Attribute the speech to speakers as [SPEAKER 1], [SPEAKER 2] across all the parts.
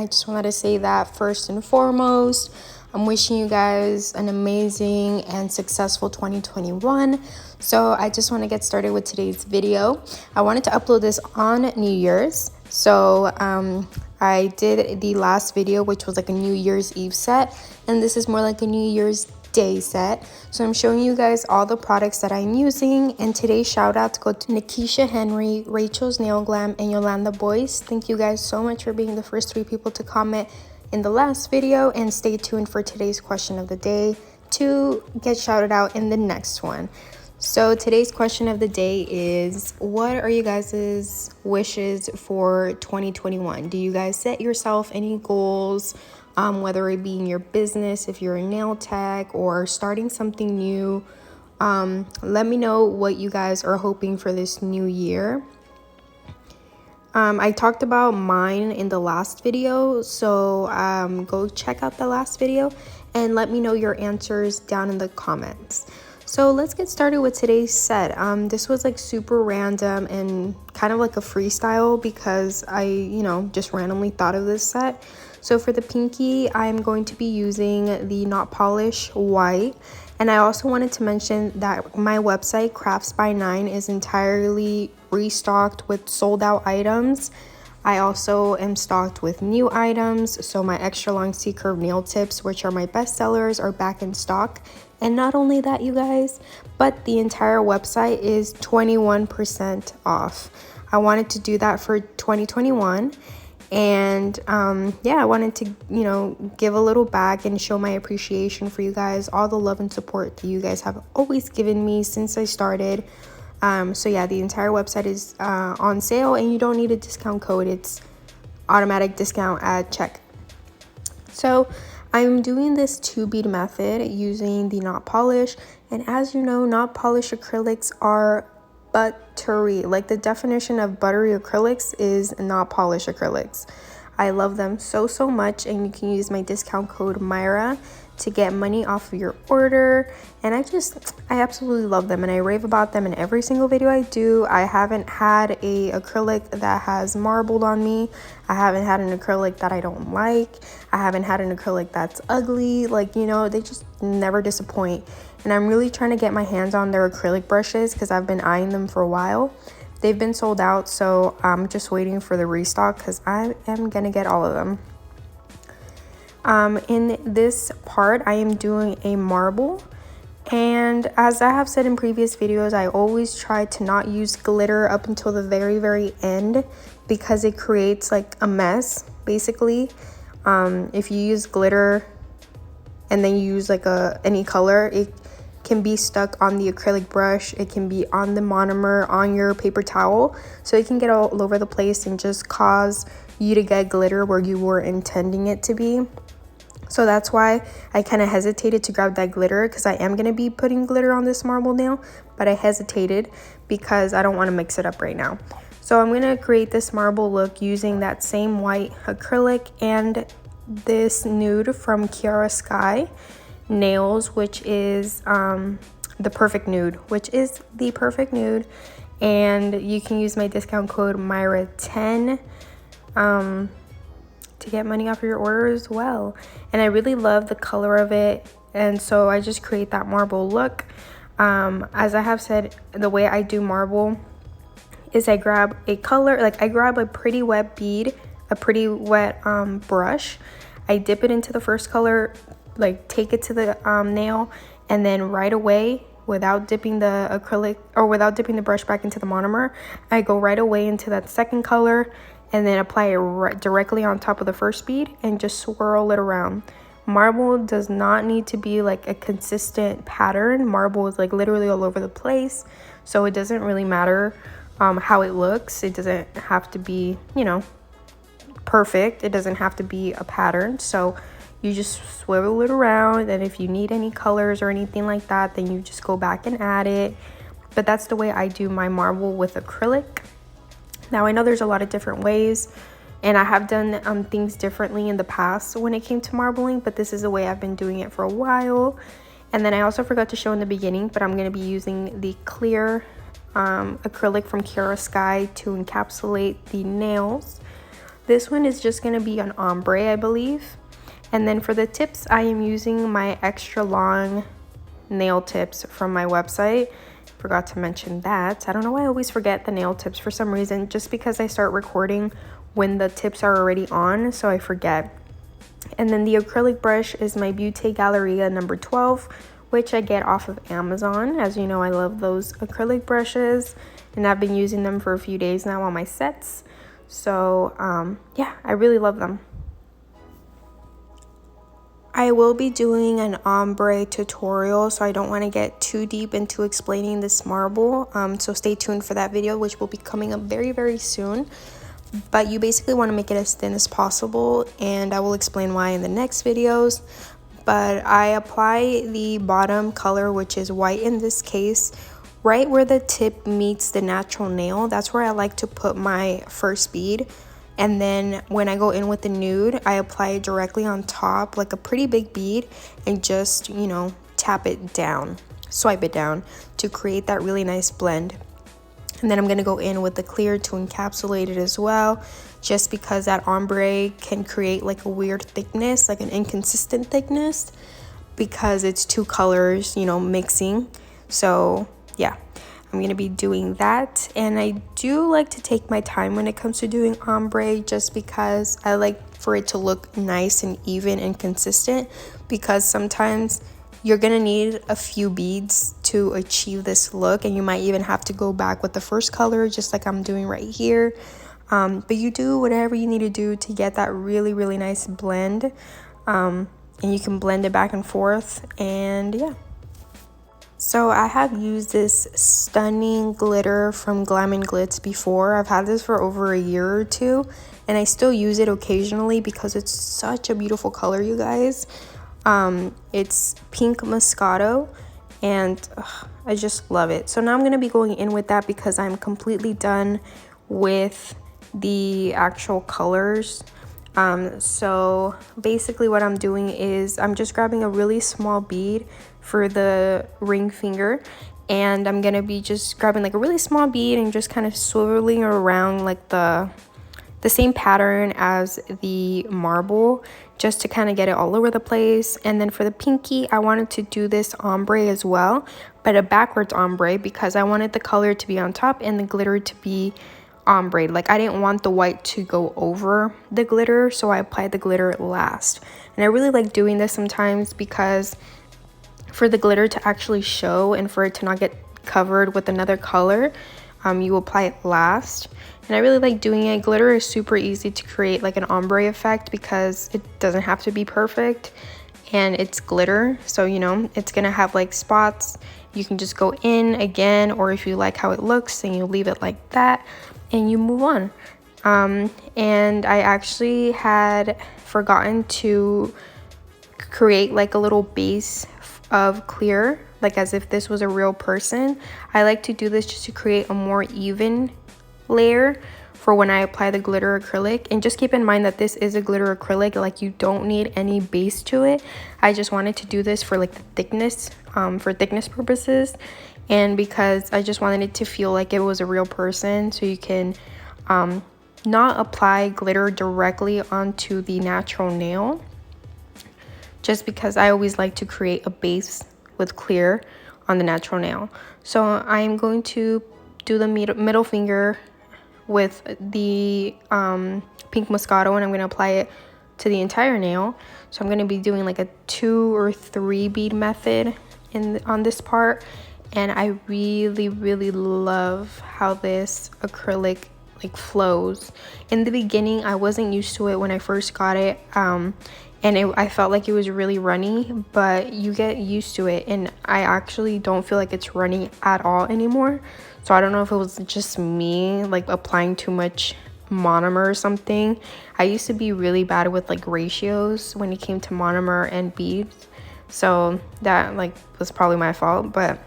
[SPEAKER 1] just wanted to say that first and foremost. I'm wishing you guys an amazing and successful 2021. So I just want to get started with today's video. I wanted to upload this on New Year's. So I did the last video, which was like a New Year's Eve set, and this is more like a New Year's Day set. So I'm showing you guys all the products that I'm using, and today's shout outs go to Nikisha Henry, Rachel's Nail Glam, and Yolanda Boyce. Thank you guys so much for being the first 3 people to comment in the last video, and stay tuned for today's question of the day to get shouted out in the next one. So today's question of the day is, what are you guys' wishes for 2021? Do you guys set yourself any goals, whether it be in your business, if you're a nail tech, or starting something new? Let me know what you guys are hoping for this new year. I talked about mine in the last video, so go check out the last video and let me know your answers down in the comments. So let's get started with today's set. This was like super random and kind of like a freestyle because I, just randomly thought of this set. So for the pinky, I'm going to be using the Not Polish White. And I also wanted to mention that my website, Crafts by 9, is entirely restocked with sold out items. I also am stocked with new items. So my extra long C-curve nail tips, which are my best sellers, are back in stock. And not only that, you guys, but the entire website is 21% off. I wanted to do that for 2021. And I wanted to give a little back and show my appreciation for you guys, all the love and support that you guys have always given me since I started. The entire website is on sale, and you don't need a discount code. It's automatic discount at check. So I'm doing this 2-bead method using the Not Polish, and as you know, Not Polish acrylics are buttery. Like, the definition of buttery acrylics is Not Polish acrylics. I love them so much, and you can use my discount code Myra to get money off of your order. And I absolutely love them, and I rave about them in every single video I do. I haven't had a acrylic that has marbled on me. I haven't had an acrylic that I don't like. I haven't had an acrylic that's ugly. They just never disappoint. And I'm really trying to get my hands on their acrylic brushes because I've been eyeing them for a while. They've been sold out, so I'm just waiting for the restock because I am gonna get all of them. In this part, I am doing a marble, and as I have said in previous videos, I always try to not use glitter up until the very end because it creates like a mess, basically. If you use glitter and then you use like any color, it can be stuck on the acrylic brush, it can be on the monomer, on your paper towel, so it can get all over the place and just cause you to get glitter where you were intending it to be. So that's why I kind of hesitated to grab that glitter, because I am going to be putting glitter on this marble nail, but I hesitated because I don't want to mix it up right now. So I'm going to create this marble look using that same white acrylic and this nude from Kiara Sky Nails, which is the perfect nude, and you can use my discount code Myra10 to get money off your order as well. And I really love the color of it, and so I just create that marble look. As I have said, the way I do marble is I grab a color, I grab a pretty wet bead, a pretty wet brush. I dip it into the first color, take it to the nail, and then right away, without dipping the acrylic or without dipping the brush back into the monomer, I go right away into that second color and then apply it directly on top of the first bead and just swirl it around. Marble does not need to be like a consistent pattern. Marble is like literally all over the place, so it doesn't really matter how it looks. It doesn't have to be, perfect. It doesn't have to be a pattern. So you just swivel it around, and if you need any colors or anything like that, then you just go back and add it. But that's the way I do my marble with acrylic. Now, I know there's a lot of different ways, and I have done things differently in the past when it came to marbling, but this is the way I've been doing it for a while. And then I also forgot to show in the beginning, but I'm going to be using the clear acrylic from Kiara Sky to encapsulate the nails. This one is just going to be an ombre, I believe. And then for the tips, I am using my extra long nail tips from my website. Forgot to mention that. I don't know why I always forget the nail tips for some reason, just because I start recording when the tips are already on, so I forget. And then the acrylic brush is my Beautyxmaira number 12, which I get off of Amazon. As you know, I love those acrylic brushes, and I've been using them for a few days now on my sets. So yeah, I really love them. I will be doing an ombre tutorial, so I don't want to get too deep into explaining this marble. So stay tuned for that video, which will be coming up very, very soon. But you basically want to make it as thin as possible, and I will explain why in the next videos. But I apply the bottom color, which is white in this case, right where the tip meets the natural nail. That's where I like to put my first bead. And then when I go in with the nude, I apply it directly on top, like a pretty big bead, and just, you know, tap it down, swipe it down to create that really nice blend. And then I'm going to go in with the clear to encapsulate it as well, just because that ombre can create like a weird thickness, like an inconsistent thickness, because it's two colors, you know, mixing. So yeah, I'm going to be doing that. And I do like to take my time when it comes to doing ombre, just because I like for it to look nice and even and consistent, because sometimes you're gonna need a few beads to achieve this look, and you might even have to go back with the first color, just like I'm doing right here. But you do whatever you need to do to get that really, really nice blend, and you can blend it back and forth. And yeah, so I have used this stunning glitter from Glam and Glitz before. I've had this for over a year or two, and I still use it occasionally because it's such a beautiful color, you guys. It's pink Moscato, and I just love it. So now I'm going to be going in with that because I'm completely done with the actual colors. So basically what I'm doing is I'm just grabbing a really small bead for the ring finger, and I'm going to be just grabbing like a really small bead and just kind of swiveling around like the same pattern as the marble, just to kind of get it all over the place. And then for the pinky, I wanted to do this ombre as well, but a backwards ombre, because I wanted the color to be on top and the glitter to be ombre. Like, I didn't want the white to go over the glitter, so I applied the glitter last. And I really like doing this sometimes, because for the glitter to actually show and for it to not get covered with another color, you apply it last. And I really like doing it. Glitter is super easy to create like an ombre effect, because it doesn't have to be perfect, and it's glitter, so you know it's gonna have like spots. You can just go in again, or if you like how it looks, then you leave it like that and you move on. And I actually had forgotten to create like a little base of clear, like as if this was a real person. I like to do this just to create a more even layer for when I apply the glitter acrylic. And just keep in mind that this is a glitter acrylic, like you don't need any base to it. I just wanted to do this for like the thickness, for thickness purposes, and because I just wanted it to feel like it was a real person. So you can not apply glitter directly onto the natural nail, just because I always like to create a base with clear on the natural nail. So I'm going to do the middle finger with the pink Moscato, and I'm going to apply it to the entire nail. So I'm going to be doing like a 2 or 3 bead method on this part, and I really, really love how this acrylic like flows. In the beginning, I wasn't used to it when I first got it, and I felt like it was really runny, but you get used to it, and I actually don't feel like it's runny at all anymore. So I don't know if it was just me like applying too much monomer or something. I used to be really bad with like ratios when it came to monomer and beads, so that like was probably my fault. But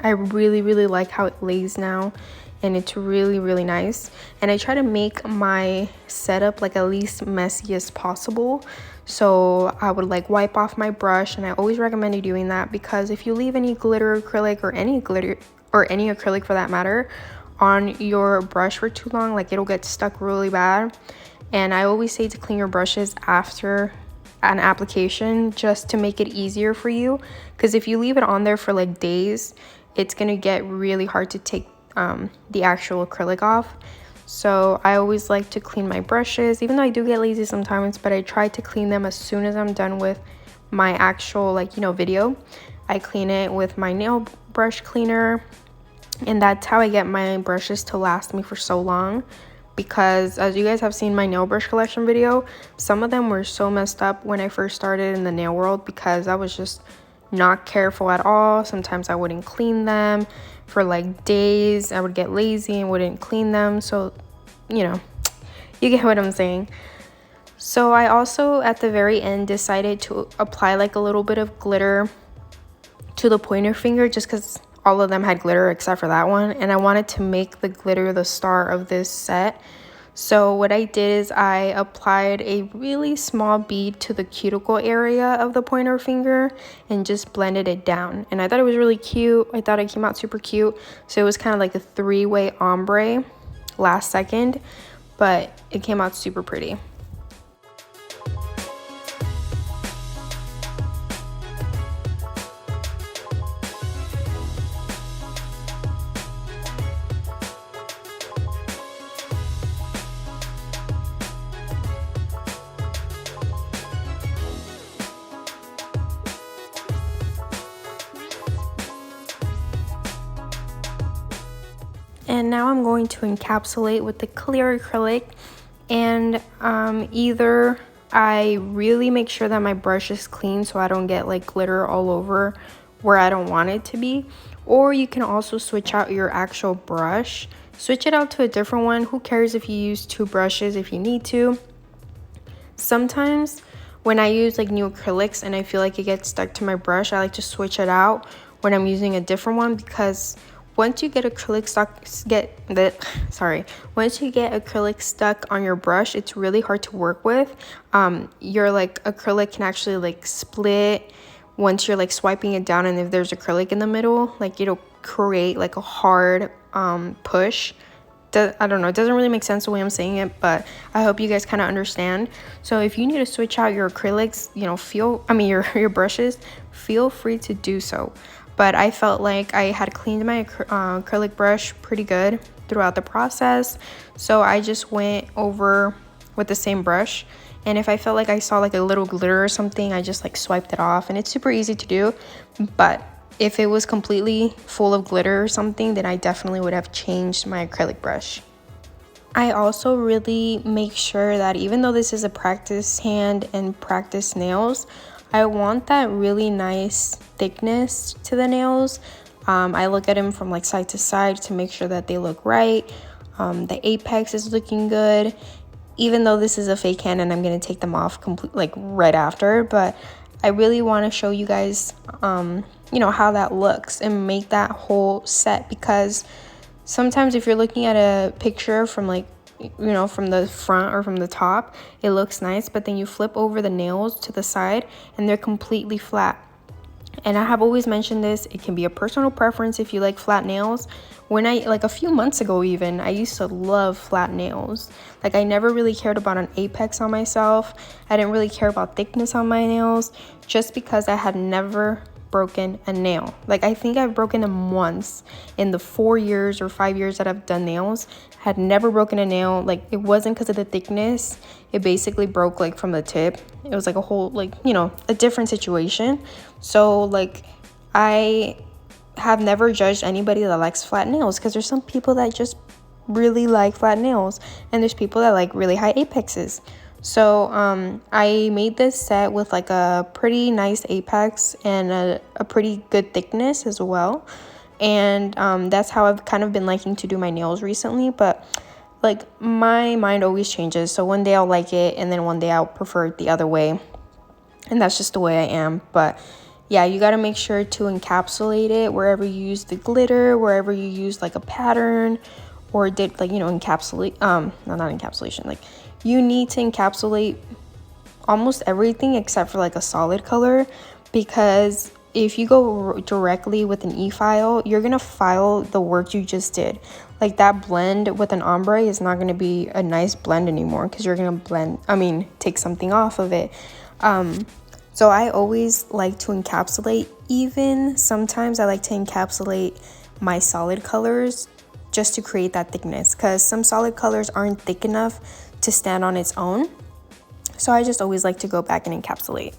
[SPEAKER 1] I really, really like how it lays now, and it's really, really nice. And I try to make my setup like at least messy as possible. So I would like wipe off my brush, and I always recommend you doing that, because if you leave any glitter acrylic or any glitter or any acrylic for that matter on your brush for too long, like it'll get stuck really bad. And I always say to clean your brushes after an application just to make it easier for you, because if you leave it on there for like days, it's gonna get really hard to take the actual acrylic off. So I always like to clean my brushes, even though I do get lazy sometimes, but I try to clean them as soon as I'm done with my actual, like, you know, video. I clean it with my nail brush cleaner, and that's how I get my brushes to last me for so long. Because as you guys have seen my nail brush collection video, some of them were so messed up when I first started in the nail world because I was just not careful at all. Sometimes I wouldn't clean them for like days. I would get lazy and wouldn't clean them. So, you know, you get what I'm saying. So I also at the very end decided to apply like a little bit of glitter to the pointer finger, just because all of them had glitter except for that one, and I wanted to make the glitter the star of this set. So what I did is I applied a really small bead to the cuticle area of the pointer finger and just blended it down, and I thought it was really cute. I thought it came out super cute. So it was kind of like a three-way ombre last second, but it came out super pretty. And now I'm going to encapsulate with the clear acrylic, and either I really make sure that my brush is clean so I don't get like glitter all over where I don't want it to be, or you can also switch out your actual brush. Switch it out to a different one. Who cares if you use two brushes if you need to. Sometimes when I use like new acrylics and I feel like it gets stuck to my brush, I like to switch it out when I'm using a different one, because once you get acrylic once you get acrylic stuck on your brush, it's really hard to work with. Your like acrylic can actually like split once you're like swiping it down, and if there's acrylic in the middle, like it'll create like a hard push. I don't know, it doesn't really make sense the way I'm saying it, but I hope you guys kind of understand. So if you need to switch out your acrylics, you know, your brushes, feel free to do so. But I felt like I had cleaned my acrylic brush pretty good throughout the process, so I just went over with the same brush, and if I felt like I saw like a little glitter or something, I just like swiped it off, and it's super easy to do. But if it was completely full of glitter or something, then I definitely would have changed my acrylic brush. I also really make sure that even though this is a practice hand and practice nails, I want that really nice thickness to the nails. I look at them from like side to side to make sure that they look right. The apex is looking good, even though this is a fake hand and I'm going to take them off like right after. But I really want to show you guys, you know, how that looks and make that whole set, because sometimes if you're looking at a picture from like, you know, from the front or from the top, it looks nice, but then you flip over the nails to the side and they're completely flat. And I have always mentioned this, it can be a personal preference if you like flat nails. When I, like a few months ago even, I used to love flat nails. Like I never really cared about an apex on myself. I didn't really care about thickness on my nails, just because I had never broken a nail. Like I think I've broken them once in the 4 years or 5 years that I've done nails. Had never broken a nail. Like it wasn't because of the thickness, it basically broke like from the tip. It was like a whole, like, you know, a different situation. So like I have never judged anybody that likes flat nails, because there's some people that just really like flat nails and there's people that like really high apexes. So I made this set with like a pretty nice apex and a pretty good thickness as well. And that's how I've kind of been liking to do my nails recently. But like my mind always changes. So one day I'll like it and then one day I'll prefer it the other way. And that's just the way I am. But yeah, you got to make sure to encapsulate it wherever you use the glitter, wherever you use like a pattern or did like, you know, encapsulate, no, not encapsulation, like you need to encapsulate almost everything except for like a solid color, because if you go directly with an e-file, you're gonna file the work you just did. like that blend with an ombre is not going to be a nice blend anymore, because you're going to take something off of it. So I always like to encapsulate. Even sometimes I like to encapsulate my solid colors just to create that thickness, because some solid colors aren't thick enough to stand on its own. So I just always like to go back and encapsulate.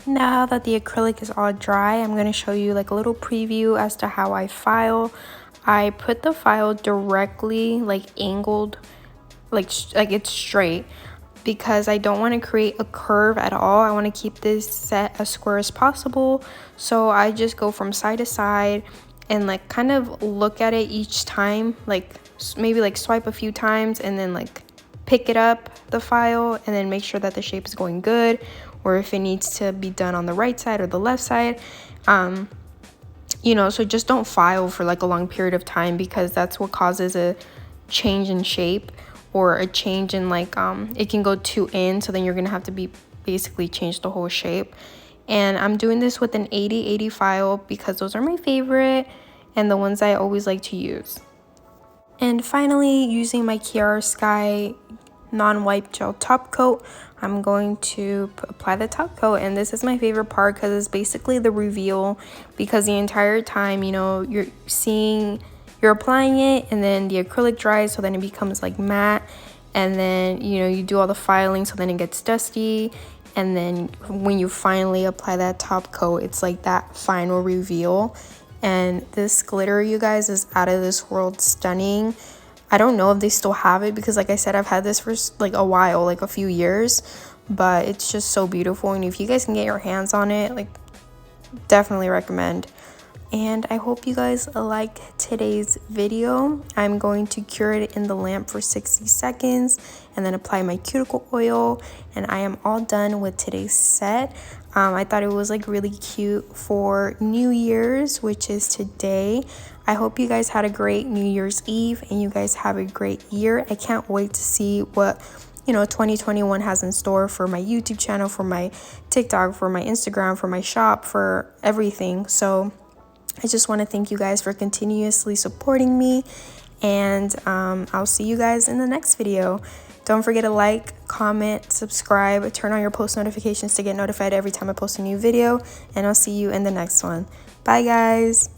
[SPEAKER 1] Now that the acrylic is all dry, I'm going to show you like a little preview as to how I file. I put the file directly like angled, like it's straight, because I don't want to create a curve at all. I want to keep this set as square as possible. So I just go from side to side and like kind of look at it each time, like maybe like swipe a few times and then like pick it up, the file, and then make sure that the shape is going good, or if it needs to be done on the right side or the left side. You know, so just don't file for like a long period of time, because that's what causes a change in shape, or a change in like it can go too in, so then you're gonna have to be basically change the whole shape. And I'm doing this with an 80/80 file because those are my favorite and the ones I always like to use. And finally, using my Kiara Sky non-wipe gel top coat, I'm going to apply the top coat. And this is my favorite part because it's basically the reveal, because the entire time, you know, you're applying it and then the acrylic dries, so then it becomes like matte, and then, you know, you do all the filing, so then it gets dusty, and then when you finally apply that top coat, it's like that final reveal. And this glitter, you guys, is out of this world stunning. I don't know if they still have it, because like I said, I've had this for like a while, like a few years, but it's just so beautiful. And if you guys can get your hands on it, like, definitely recommend. And I hope you guys like today's video. I'm going to cure it in the lamp for 60 seconds and then apply my cuticle oil, and I am all done with today's set. I thought it was like really cute for New Year's, which is today. I hope you guys had a great New Year's Eve and you guys have a great year. I can't wait to see what 2021 has in store for my YouTube channel, for my TikTok, for my Instagram, for my shop, for everything. So I just want to thank you guys for continuously supporting me, and I'll see you guys in the next video. Don't forget to like, comment, subscribe, turn on your post notifications to get notified every time I post a new video, and I'll see you in the next one. Bye guys.